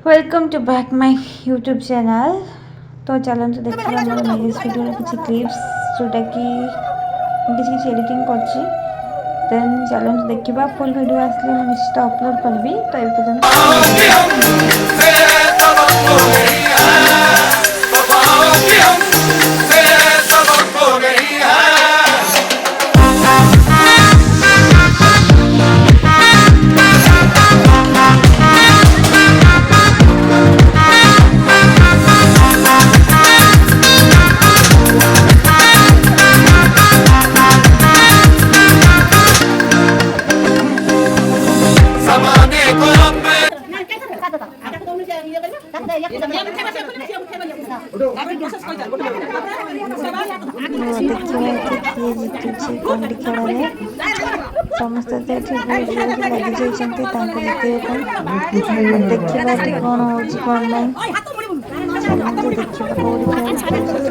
Welcome to back my YouTube channel. तो चलते देखिए मोर मैरिज वीडियो किसी क्लिप्स जोटा कि किसी एडिटिंग करछि। देन चलते देखा फुल वीडियो आसले मैं निश्चित अपलोड करी। तो ये समस्त लगी देखा कौन हो कौन नहीं चलते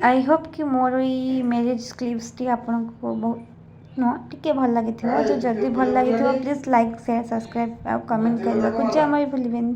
आई होप कि मोर ये मैरिज क्लिप्स टी आपन को बहुत नो टिके भल लगी जो जल्दी भल लगी प्लीज लाइक शेयर सब्सक्राइब और कमेंट करने को जमा भूलें।